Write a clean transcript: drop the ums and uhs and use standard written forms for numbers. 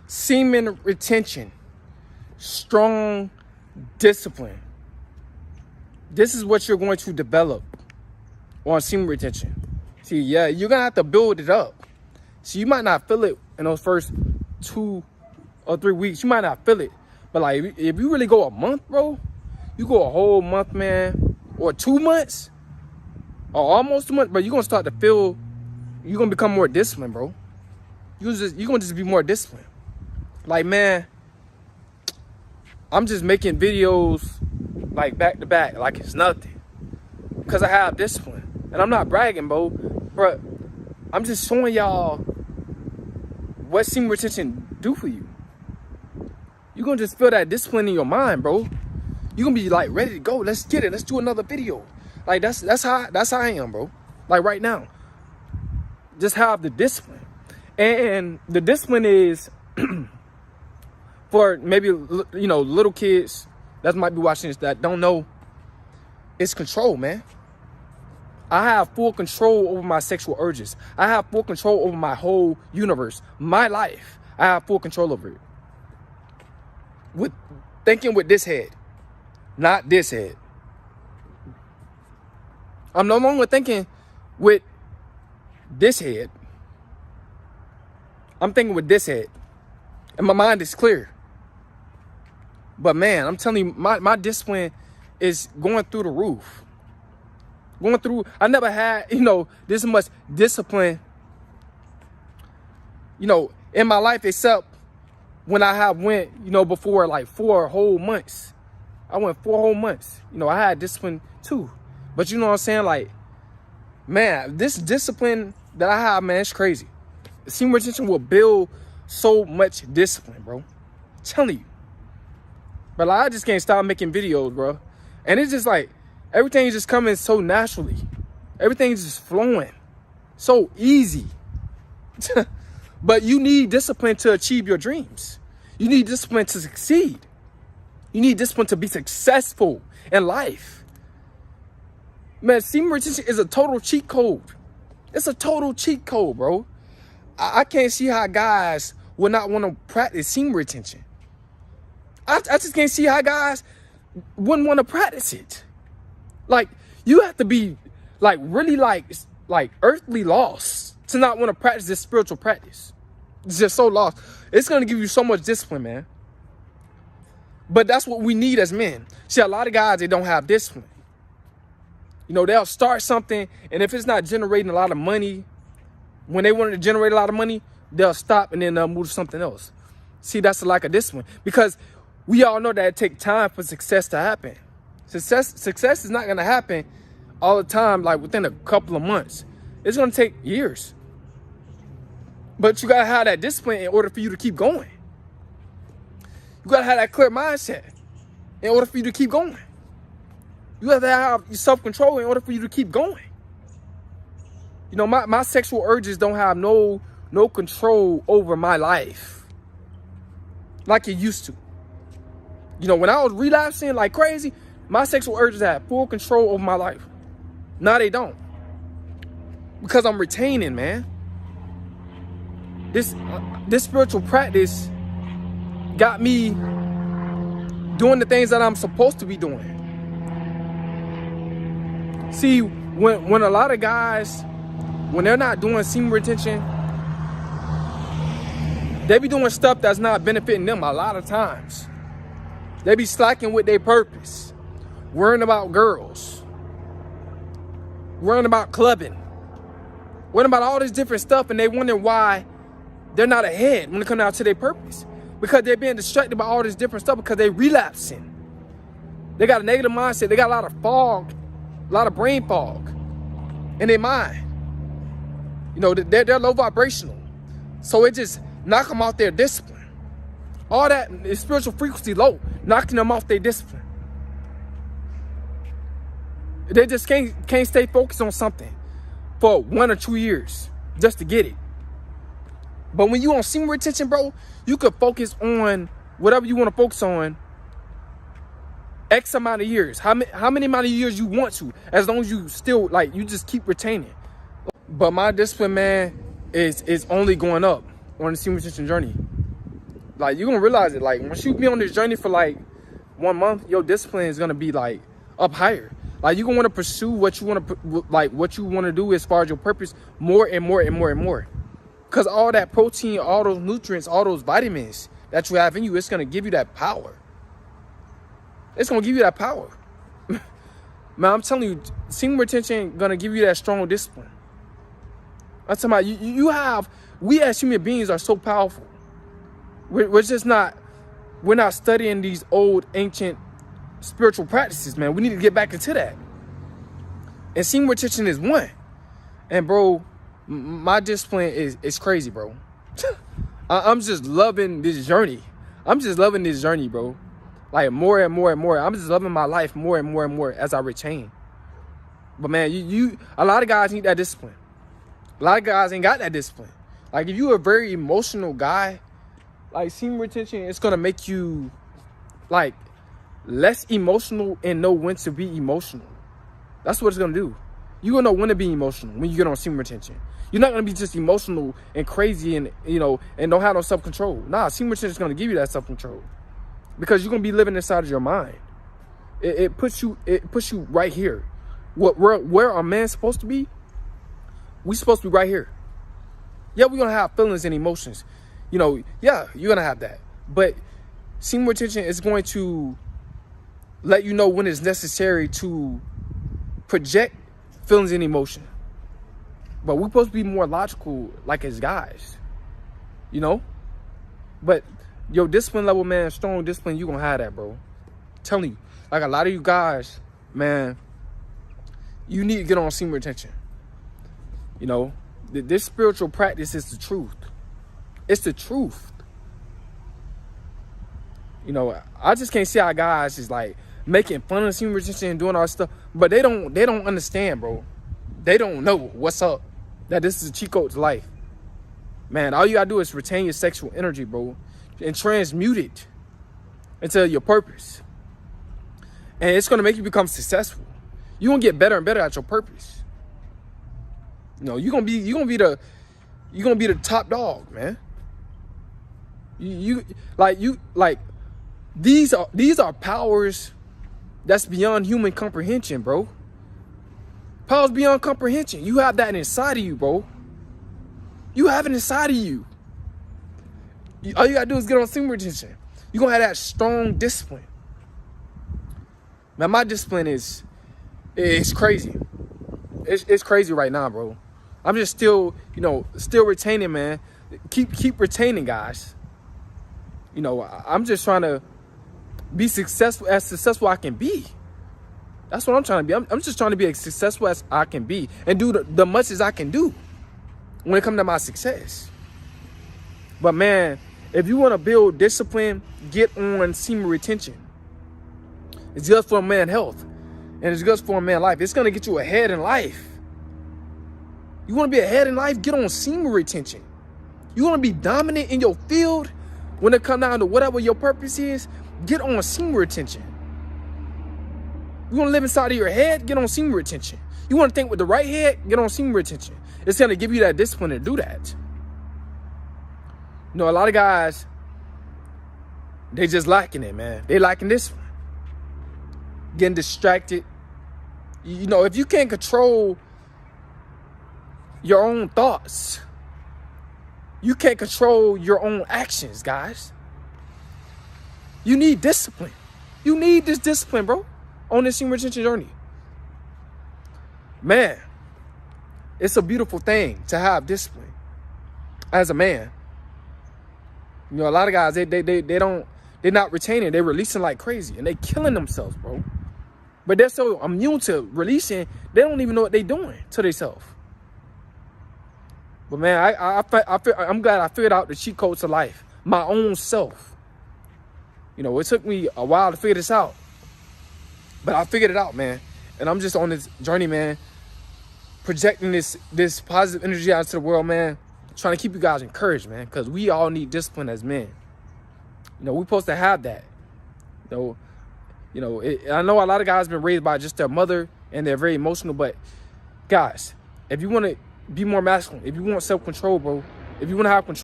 semen retention, strong discipline. This is what you're going to develop on semen retention. See, yeah, you're going to have to build it up. So you might not feel it in those first 2 or 3 weeks. You might not feel it. But like, if you really go a month, bro, you go a whole month, man, or 2 months, or almost 2 months, but you're going to start to feel, you're going to become more disciplined, bro. You're going to just be more disciplined. Like, man, I'm just making videos like back to back, like it's nothing. Because I have discipline. And I'm not bragging, bro. But I'm just showing y'all what semen retention do for you. You're going to just feel that discipline in your mind, bro. You're going to be like ready to go. Let's get it. Let's do another video. Like that's how I am, bro. Like right now. Just have the discipline. And the discipline is for maybe, you know, little kids that might be watching this that don't know. It's control, man. I have full control over my sexual urges. I have full control over my whole universe, my life. I have full control over it. With thinking with this head, not this head. I'm no longer thinking with this head. I'm thinking with this head. And my mind is clear. But man, I'm telling you, my discipline is going through the roof. I never had, you know, this much discipline, you know, in my life, except when I have went, you know, before like 4 whole months. I went 4 whole months. You know, I had discipline too. But you know what I'm saying? Like, man, this discipline that I have, man, it's crazy. Semen retention will build so much discipline, bro. I'm telling you. But like, I just can't stop making videos, bro. And it's just like, everything's just coming so naturally. Everything's just flowing so easy. But you need discipline to achieve your dreams. You need discipline to succeed. You need discipline to be successful in life. Man, semen retention is a total cheat code. It's a total cheat code, bro. I can't see how guys would not want to practice semen retention. I just can't see how guys wouldn't want to practice it. Like, you have to be like really like earthly lost to not want to practice this spiritual practice. It's just so lost. It's going to give you so much discipline, man. But that's what we need as men. See, a lot of guys, they don't have discipline. You know, they'll start something, and if it's not generating a lot of money, when they want to generate a lot of money, they'll stop and then they'll move to something else. See, that's the lack of discipline. Because we all know that it takes time for success to happen. Success is not going to happen all the time, like within a couple of months. It's going to take years. But you got to have that discipline in order for you to keep going. You got to have that clear mindset in order for you to keep going. You have to have self-control in order for you to keep going. You know, my sexual urges don't have no control over my life like it used to. You know, when I was relapsing like crazy, my sexual urges had full control over my life. Now they don't. Because I'm retaining, man. This spiritual practice got me doing the things that I'm supposed to be doing. See, when a lot of guys, when they're not doing semen retention, they be doing stuff that's not benefiting them a lot of times. They be slacking with their purpose, worrying about girls, worrying about clubbing, worrying about all this different stuff, and they wonder why they're not ahead when it comes out to their purpose. Because they're being distracted by all this different stuff because they're relapsing. They got a negative mindset. They got a lot of fog, a lot of brain fog in their mind. You know, they're low vibrational. So it just knock them off their discipline. All that is spiritual frequency low, knocking them off their discipline. They just can't stay focused on something for 1 or 2 years just to get it. But when you on semen retention, bro, you could focus on whatever you want to focus on X amount of years. How many amount of years you want to, as long as you still, like, you just keep retaining. But my discipline, man, is only going up on the semen retention journey. Like, you're gonna realize it. Like, once you be on this journey for like 1 month, your discipline is gonna be like up higher. Like, you're gonna want to pursue what you want to, like, what you want to do as far as your purpose more and more and more and more. Because all that protein, all those nutrients, all those vitamins that you have in you, it's gonna give you that power. It's gonna give you that power. Man, I'm telling you, semen retention gonna give you that strong discipline. I'm talking about you have, we as human beings are so powerful. We're just not, we're not studying these old ancient spiritual practices, man. We need to get back into that. And semen retention is one. And bro, my discipline is crazy, bro. I'm just loving this journey. I'm just loving this journey, bro. Like, more and more and more. I'm just loving my life more and more and more as I retain. But man, a lot of guys need that discipline. A lot of guys ain't got that discipline. Like, if you're a very emotional guy, like, semen retention, it's gonna make you like less emotional and know when to be emotional. That's what it's gonna do. You're gonna know when to be emotional when you get on semen retention. You're not gonna be just emotional and crazy and, you know, and don't have no self-control. Nah, semen retention is gonna give you that self-control. Because you're gonna be living inside of your mind. It puts you right here. Where a man's supposed to be, we supposed to be right here. Yeah, we're gonna have feelings and emotions. You know, yeah, you're gonna have that. But semen retention is going to let you know when it's necessary to project feelings and emotion. But we're supposed to be more logical, like, as guys. You know? But your discipline level, man, strong discipline, you're gonna have that, bro. I'm telling you. Like, a lot of you guys, man, you need to get on semen retention. You know? This spiritual practice is the truth. It's the truth. You know, I just can't see how guys is like making fun of semen retention and doing all this stuff, but they don't understand, bro. They don't know what's up. That this is a cheat code to life. Man, all you gotta do is retain your sexual energy, bro, and transmute it into your purpose. And it's gonna make you become successful. You're gonna get better and better at your purpose. You know, you're gonna be the top dog, man. These are powers that's beyond human comprehension, bro. Powers beyond comprehension. You have that inside of you, bro. You have it inside of you. All you gotta do is get on semen retention. You're gonna have that strong discipline. Man, my discipline is crazy. It's crazy right now, bro. I'm just still retaining, man. Keep retaining, guys. You know, I'm just trying to be as successful I can be. That's what I'm trying to be. I'm just trying to be as successful as I can be and do the much as I can do when it comes to my success. But man, if you want to build discipline, get on semen retention. It's good for a man's health, and it's good for a man's life. It's gonna get you ahead in life. You want to be ahead in life? Get on semen retention. You want to be dominant in your field when it comes down to whatever your purpose is? Get on semen retention. You want to live inside of your head? Get on semen retention. You want to think with the right head? Get on semen retention. It's going to give you that discipline to do that. You know, a lot of guys, they just lacking it, man. They lacking this one. Getting distracted. You know, if you can't control your own thoughts, you can't control your own actions, guys. You need discipline. You need this discipline, bro, on this semen retention journey. Man, it's a beautiful thing to have discipline as a man. You know, a lot of guys, they're not retaining. They're releasing like crazy, and they killing themselves, bro. But they're so immune to releasing, they don't even know what they're doing to themselves. But man, I'm glad I figured out the cheat codes to life, my own self. You know, it took me a while to figure this out, but I figured it out, man. And I'm just on this journey, man, projecting this positive energy out into the world, man. Trying to keep you guys encouraged, man, because we all need discipline as men. You know, we're supposed to have that. I know a lot of guys have been raised by just their mother and they're very emotional, but guys, if you want to be more masculine, if you want self-control, bro, if you want to have control